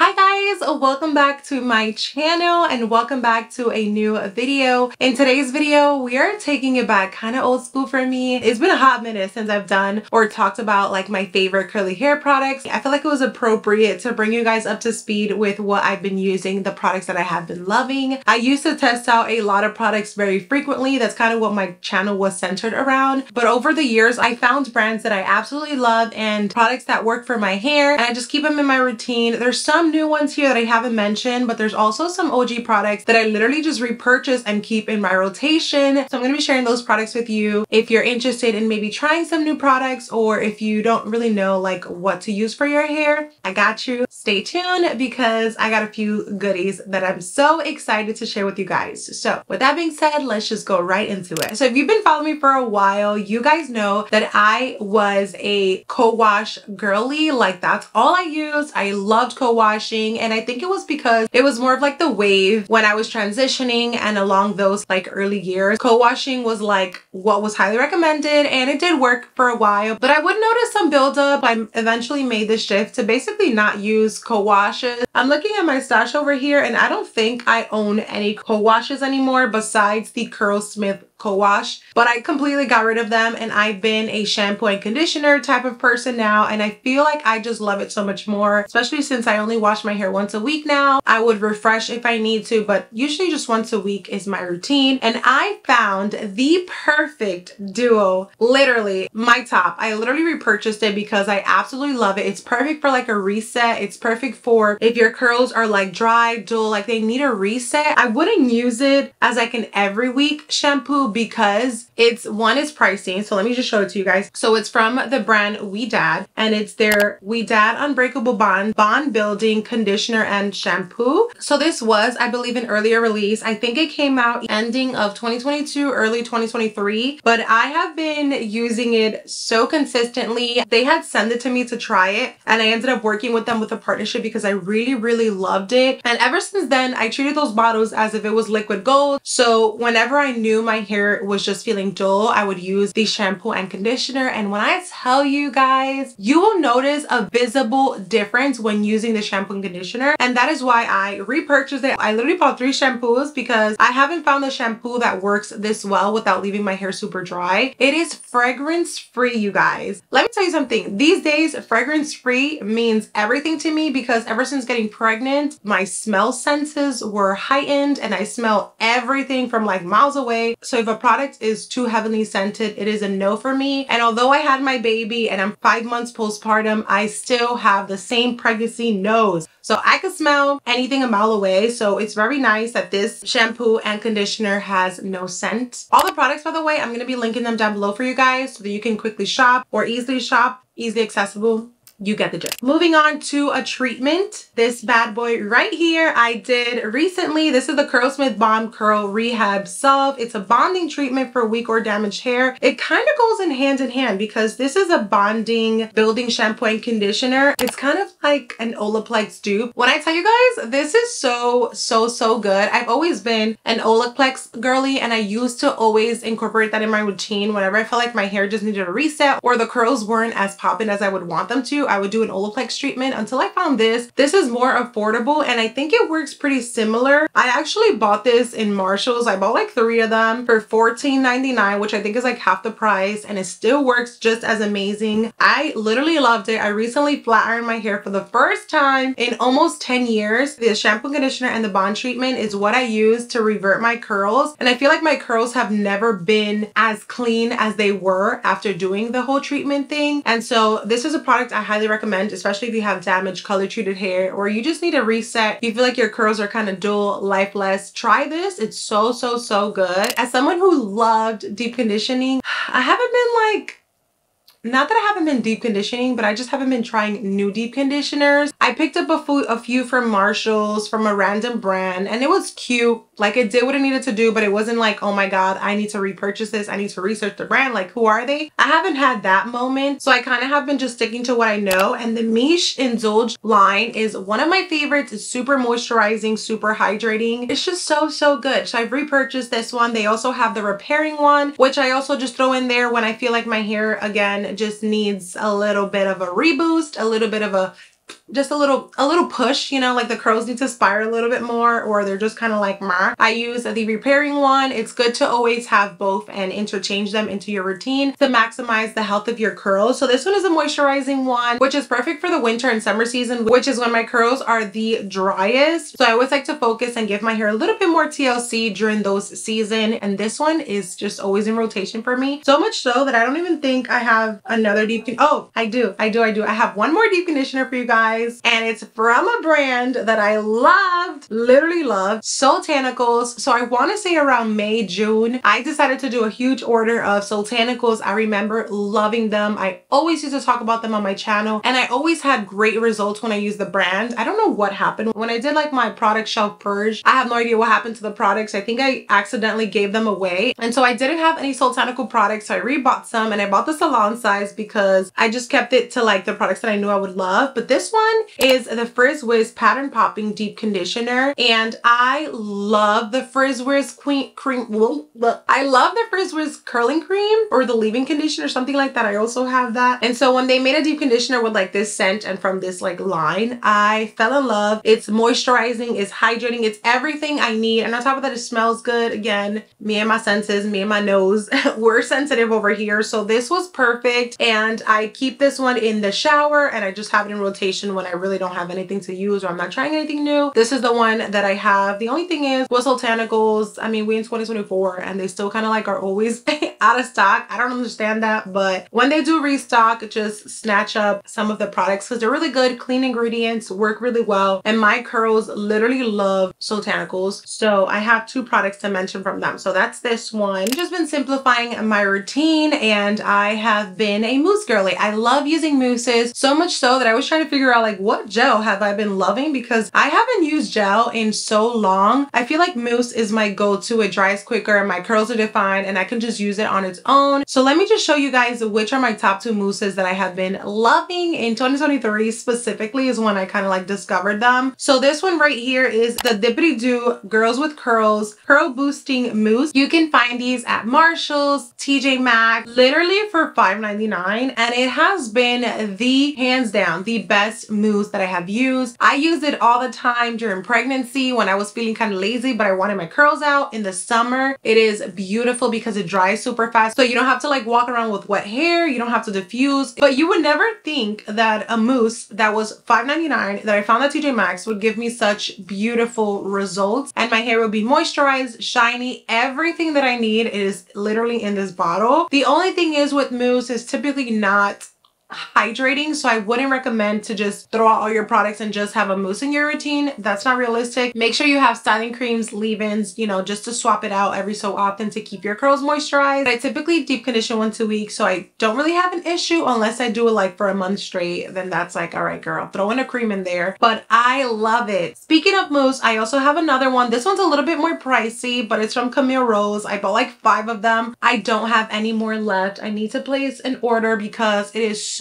Hi guys, welcome back to my channel and welcome back to a new video. In today's video, we are taking it back kind of old school for me. It's been a hot minute since I've done or talked about like my favorite curly hair products. I feel like it was appropriate to bring you guys up to speed with what I've been using, the products that I have been loving. I used to test out a lot of products very frequently. That's kind of what my channel was centered around. But over the years, I found brands that I absolutely love and products that work for my hair, and I just keep them in my routine. There's some new ones here that I haven't mentioned, but there's also some OG products that I literally just repurchase and keep in my rotation. So I'm going to be sharing those products with you if you're interested in maybe trying some new products, or if you don't really know like what to use for your hair. I got you. Stay tuned because I got a few goodies that I'm so excited to share with you guys. So with that being said, let's just go right into it. So if you've been following me for a while, you guys know that I was a co-wash girly. Like that's all I used. I loved co-washing, and I think it was because it was more of like the wave when I was transitioning, and along those like early years, co-washing was like what was highly recommended, and it did work for a while. But I would notice some buildup. I eventually made the shift to basically not use co-washes. I'm looking at my stash over here, and I don't think I own any co-washes anymore besides the Curlsmith co-wash, but I completely got rid of them, and I've been a shampoo and conditioner type of person now, and I feel like I just love it so much more, especially since I only wash my hair once a week now. I would refresh if I need to, but usually just once a week is my routine. And I found the perfect duo, literally my top. I literally repurchased it because I absolutely love it. It's perfect for like a reset. It's perfect for if your curls are like dry, dull, like they need a reset. I wouldn't use it as like an every week shampoo because it's pricey. So let me just show it to you guys. So it's from the brand Whizz, and it's their Whizz Unbreakable Bond Building Conditioner and Shampoo. So this was, I believe, an earlier release. I think it came out ending of 2022, early 2023, but I have been using it so consistently. They had sent it to me to try it, and I ended up working with them with a partnership because I really loved it. And ever since then, I treated those bottles as if it was liquid gold. So whenever I knew my hair was just feeling dull, I would use the shampoo and conditioner. And when I tell you guys, you will notice a visible difference when using the shampoo and conditioner. And that is why I repurchased it. I literally bought 3 shampoos because I haven't found a shampoo that works this well without leaving my hair super dry. It is fragrance free, you guys. Let me tell you something. These days, fragrance free means everything to me because ever since getting pregnant, my smell senses were heightened and I smell everything from like miles away. So if a product is too heavily scented, it is a no for me. And although I had my baby and I'm 5 months postpartum, I still have the same pregnancy nose. So I could smell anything a mile away. So it's very nice that this shampoo and conditioner has no scent. All the products, by the way, I'm going to be linking them down below for you guys so that you can quickly shop or easily shop, easily accessible. You get the gist. Moving on to a treatment. This bad boy right here I did recently. This is the Curlsmith Bond Curl Rehab Salve. It's a bonding treatment for weak or damaged hair. It kind of goes in hand because this is a bonding building shampoo and conditioner. It's kind of like an Olaplex dupe. When I tell you guys, this is so good. I've always been an Olaplex girly, and I used to always incorporate that in my routine whenever I felt like my hair just needed a reset or the curls weren't as popping as I would want them to. I would do an Olaplex treatment until I found this. This is more affordable, and I think it works pretty similar. I actually bought this in Marshall's. I bought like 3 of them for $14.99, which I think is like half the price, and it still works just as amazing. I literally loved it. I recently flat ironed my hair for the first time in almost 10 years. The shampoo, conditioner, and the bond treatment is what I use to revert my curls, and I feel like my curls have never been as clean as they were after doing the whole treatment thing. And so this is a product I highly recommend, especially if you have damaged color treated hair or you just need a reset. You feel like your curls are kind of dull, lifeless. Try this. It's so good. As someone who loved deep conditioning, I haven't been like, not that I haven't been deep conditioning, but I just haven't been trying new deep conditioners. I picked up a few from Marshall's from a random brand, and it was cute. Like it did what it needed to do, but it wasn't like, oh my God, I need to repurchase this. I need to research the brand. Like, who are they? I haven't had that moment. So I kind of have been just sticking to what I know. And the Miche Indulge line is one of my favorites. It's super moisturizing, super hydrating. It's just so good. So I've repurchased this one. They also have the repairing one, which I also just throw in there when I feel like my hair, again, just needs a little bit of a reboost, a little bit of a just a little push, you know, like the curls need to spiral a little bit more, or they're just kind of like meh. I use the repairing one. It's good to always have both and interchange them into your routine to maximize the health of your curls. So this one is a moisturizing one, which is perfect for the winter and summer season, which is when my curls are the driest. So I always like to focus and give my hair a little bit more TLC during those season. And this one is just always in rotation for me. So much so that I don't even think I have another oh, I do. I have one more deep conditioner for you guys, and it's from a brand that I loved, literally loved, Soultanicals. So I want to say around May, June, I decided to do a huge order of Soultanicals. I remember loving them. I always used to talk about them on my channel, and I always had great results when I used the brand. I don't know what happened when I did like my product shelf purge. I have no idea what happened to the products. I think I accidentally gave them away, and so I didn't have any Soultanical products, so I rebought some, and I bought the salon size because I just kept it to like the products that I knew I would love. But this one is the Frizz Whizz Pattern Popping Deep Conditioner, and I love the Frizz Whizz I love the Frizz Whizz curling cream, or the leave-in conditioner, something like that. I also have that. And so when they made a deep conditioner with like this scent and from this like line, I fell in love. It's moisturizing, it's hydrating, it's everything I need, and on top of that, it smells good. Again, me and my senses, me and my nose, we're sensitive over here, so this was perfect. And I keep this one in the shower, and I just have it in rotation when I really don't have anything to use or I'm not trying anything new. This is the one that I have. The only thing is with Soultanicals, I mean, we in 2024 and they still kind of like are always out of stock. I don't understand that, but when they do restock, just snatch up some of the products because they're really good, clean ingredients, work really well, and my curls literally love Soultanicals. So I have two products to mention from them. So that's this one. I've just been simplifying my routine, and I have been a mousse girly. I love using mousses, so much so that I was trying to figure out like what gel have I been loving, because I haven't used gel in so long. I feel like mousse is my go-to. It dries quicker, my curls are defined, and I can just use it on its own. So let me just show you guys which are my top two mousses that I have been loving in 2023 specifically, is when I kind of like discovered them. So this one right here is the Dippity Doo Girls with Curls Curl Boosting Mousse. You can find these at Marshall's, TJ Maxx, literally for $5.99, and it has been the hands down the best mousse that I have used. I use it all the time during pregnancy when I was feeling kind of lazy but I wanted my curls out. In the summer, it is beautiful because it dries super fast, so you don't have to like walk around with wet hair, you don't have to diffuse. But you would never think that a mousse that was $5.99 that I found at TJ Maxx would give me such beautiful results, and my hair will be moisturized, shiny. Everything that I need is literally in this bottle. The only thing is with mousse is typically not hydrating, so I wouldn't recommend to just throw out all your products and just have a mousse in your routine. That's not realistic. Make sure you have styling creams, leave-ins, you know, just to swap it out every so often to keep your curls moisturized. I typically deep condition once a week, so I don't really have an issue unless I do it like for a month straight. Then that's like, all right girl, throw in a cream in there. But I love it. Speaking of mousse, I also have another one. This one's a little bit more pricey, but it's from Camille Rose. I bought like 5 of them. I don't have any more left. I need to place an order because it is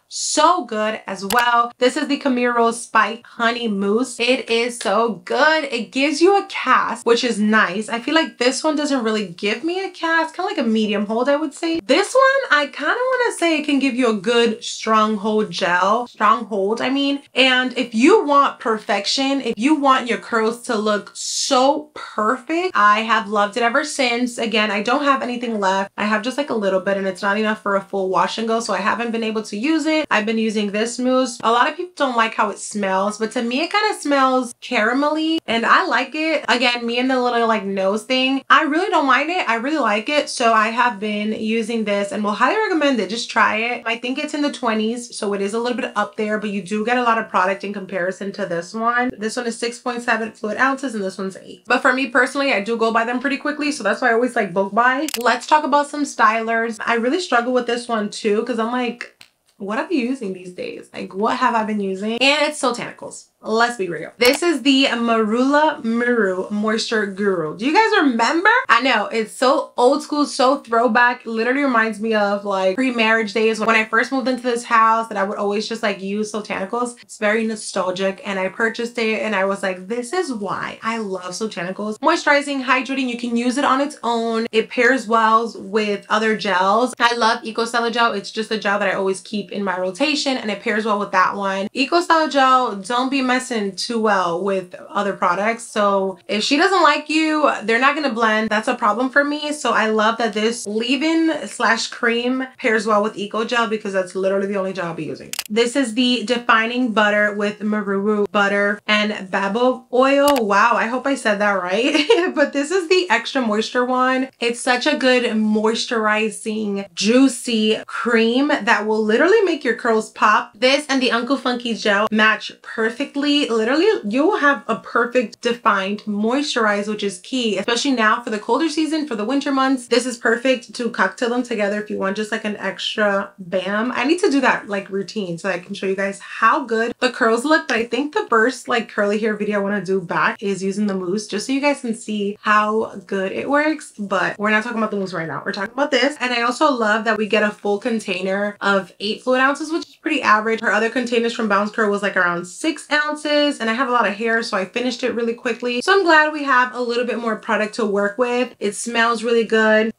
so good as well. This is the Camille Rose Spike Honey Mousse. It is so good. It gives you a cast, which is nice. I feel like this one doesn't really give me a cast, kind of like a medium hold, I would say. This one, I kind of want to say it can give you a good stronghold gel. Stronghold, I mean. And if you want perfection, if you want your curls to look so perfect, I have loved it ever since. Again, I don't have anything left. I have just like a little bit, and it's not enough for a full wash and go, so I haven't been able to use it. I've been using this mousse. A lot of people don't like how it smells, but to me it kind of smells caramelly and I like it. Again, me and the little like nose thing, I really don't mind it. I really like it. So I have been using this and will highly recommend it. Just try it. I think it's in the 20s, so it is a little bit up there, but you do get a lot of product in comparison to this one. This one is 6.7 fluid ounces and this one's 8. But for me personally, I do go by them pretty quickly, so that's why I always like bulk buy. Let's talk about some stylers. I really struggle with this one too because I'm like, what are you using these days? Like, what have I been using? And it's Soultanicals. Let's be real. This is the Marula Muru Moisture Guru. Do you guys remember? I know, it's so old school, so throwback. Literally reminds me of like pre-marriage days when I first moved into this house, that I would always just like use Soultanicals. It's very nostalgic, and I purchased it and I was like, this is why I love Soultanicals. Moisturizing, hydrating, you can use it on its own. It pairs well with other gels. I love Eco Styler Gel. It's just a gel that I always keep in my rotation, and it pairs well with that one. Eco Styler Gel, don't be messing too well with other products. So if she doesn't like you, they're not gonna blend. That's a problem for me. So I love that this leave-in slash cream pairs well with Eco Gel, because that's literally the only gel I'll be using. This is the Defining Butter with Muru butter and baobab oil. Wow, I hope I said that right. But this is the extra moisture one. It's such a good moisturizing, juicy cream that will literally make your curls pop. This and the Uncle Funky gel match perfectly. Literally, you will have a perfect defined moisturize, which is key, especially now for the colder season, for the winter months. This is perfect to cocktail them together if you want just like an extra bam. I need to do that like routine so I can show you guys how good the curls look. But I think the first like curly hair video I want to do back is using the mousse, just so you guys can see how good it works. But we're not talking about the mousse right now. We're talking about this. And I also love that we get a full container of 8 fluid ounces, which is pretty average. Her other containers from Bounce Curl was like around 6 ounces, and I have a lot of hair, so I finished it really quickly. So I'm glad we have a little bit more product to work with. It smells really good.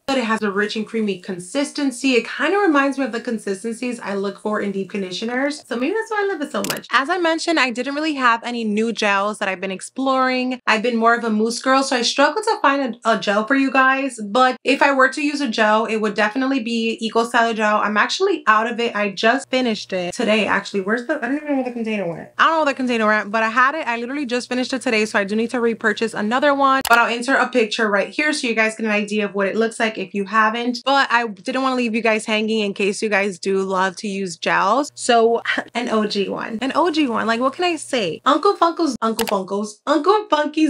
It has a rich and creamy consistency. It kind of reminds me of the consistencies I look for in deep conditioners. So maybe that's why I love it so much. As I mentioned, I didn't really have any new gels that I've been exploring. I've been more of a mousse girl, so I struggled to find a gel for you guys. But if I were to use a gel, it would definitely be Eco Styler Gel. I'm actually out of it. I just finished it today, actually. Where's the, I don't even know where the container went. I don't know where the container went, but I had it. I literally just finished it today, so I do need to repurchase another one. But I'll insert a picture right here so you guys get an idea of what it looks like if you haven't. But I didn't want to leave you guys hanging in case you guys do love to use gels. So an OG one. Like, what can I say? Uncle Funky's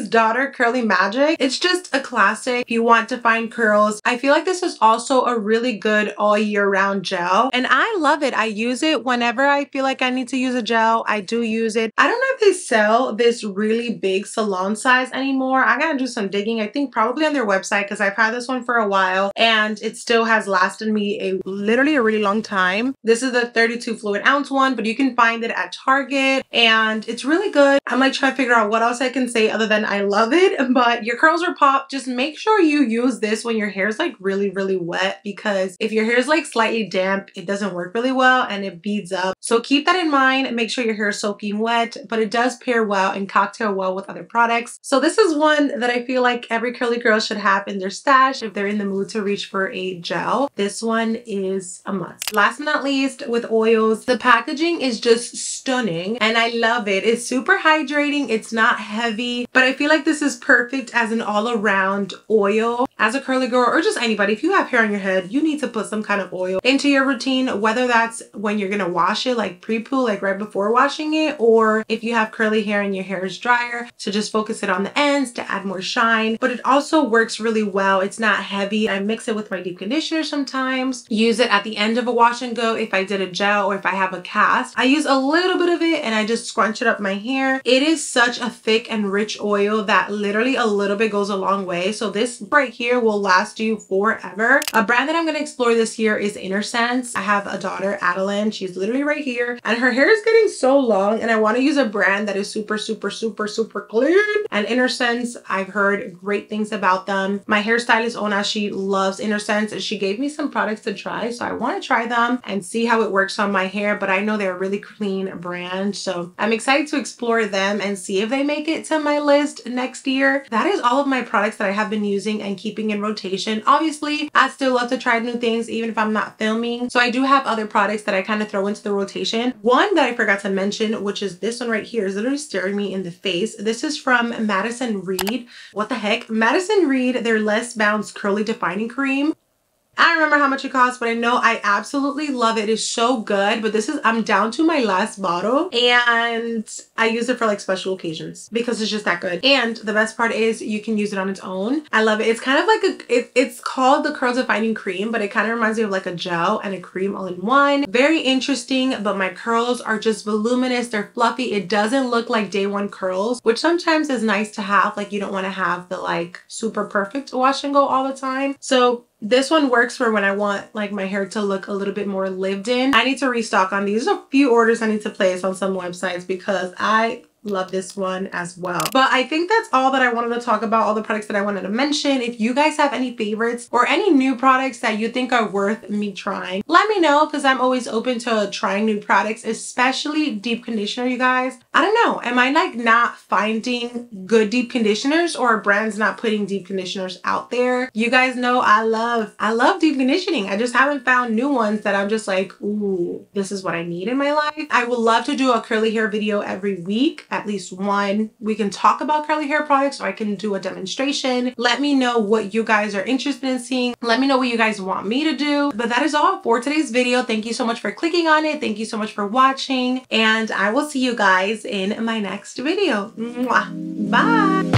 Daughter Curly Magic. It's just a classic if you want to find curls. I feel like this is also a really good all year round gel, and I love it. I use it whenever I feel like I need to use a gel. I do use it. I don't know if they sell this really big salon size anymore. I gotta do some digging. I think probably on their website, because I've had this one for a while and it still has lasted me literally a really long time. This is the 32 fluid ounce one, but you can find it at Target and it's really good. I'm like trying to figure out what else I can say other than I love it. But your curls are popped. Just make sure you use this when your hair is like really wet, because if your hair is like slightly damp, it doesn't work really well and it beads up. So keep that in mind. Make sure your hair is soaking wet, but it does pair well and cocktail well with other products. So this is one that I feel like every curly girl should have in their stash if they're in the mood to reach for a gel. This one is a must. Last but not least, with oils, the packaging is just stunning and I love it. It's super hydrating. It's not heavy, but I feel like this is perfect as an all-around oil. As a curly girl or just anybody, if you have hair on your head, you need to put some kind of oil into your routine, whether that's when you're gonna wash it, like pre-poo, like right before washing it, or if you have curly hair and your hair is drier, to just focus it on the ends to add more shine. But it also works really well. It's not heavy. I mix it with my deep conditioner sometimes. Use it at the end of a wash and go if I did a gel or if I have a cast. I use a little bit of it and I just scrunch it up my hair. It is such a thick and rich oil that literally a little bit goes a long way. So this right here will last you forever. A brand that I'm going to explore this year is Inner Sense. I have a daughter, Adeline. She's literally right here and her hair is getting so long and I want to use a brand that is super clean. And Inner Sense, I've heard great things about them. My hairstylist Ona, she loves Inner Sense and she gave me some products to try, so I want to try them and see how it works on my hair. But I know they're a really clean brand, so I'm excited to explore them and see if they make it to my list next year. That is all of my products that I have been using and keeping in rotation. Obviously, I still love to try new things even if I'm not filming, so I do have other products that I kind of throw into the rotation. One that I forgot to mention, which is this one right here, is literally staring me in the face. This is from Madison Reed. What the heck? Madison Reed, their Less Bounce Curly Defining Cream. I don't remember how much it costs, but I know I absolutely love it. It's so good. But this is, I'm down to my last bottle and I use it for like special occasions because it's just that good. And the best part is you can use it on its own. I love it. It's kind of like it's called the Curl Defining Cream, but it kind of reminds me of like a gel and a cream all in one. Very interesting, but my curls are just voluminous. They're fluffy. It doesn't look like day one curls, which sometimes is nice to have. Like you don't want to have the like super perfect wash and go all the time. So this one works for when I want like my hair to look a little bit more lived in. I need to restock on these. There's a few orders I need to place on some websites because I love this one as well. But I think that's all that I wanted to talk about, all the products that I wanted to mention. If you guys have any favorites or any new products that you think are worth me trying, let me know because I'm always open to trying new products, especially deep conditioner, you guys. I don't know, am I like not finding good deep conditioners or are brands not putting deep conditioners out there? You guys know I love deep conditioning. I just haven't found new ones that I'm just like, ooh, this is what I need in my life. I would love to do a curly hair video every week, at least one. We can talk about curly hair products or I can do a demonstration. Let me know what you guys are interested in seeing. Let me know what you guys want me to do. But that is all for today's video. Thank you so much for clicking on it. Thank you so much for watching and I will see you guys in my next video. Mwah. Bye.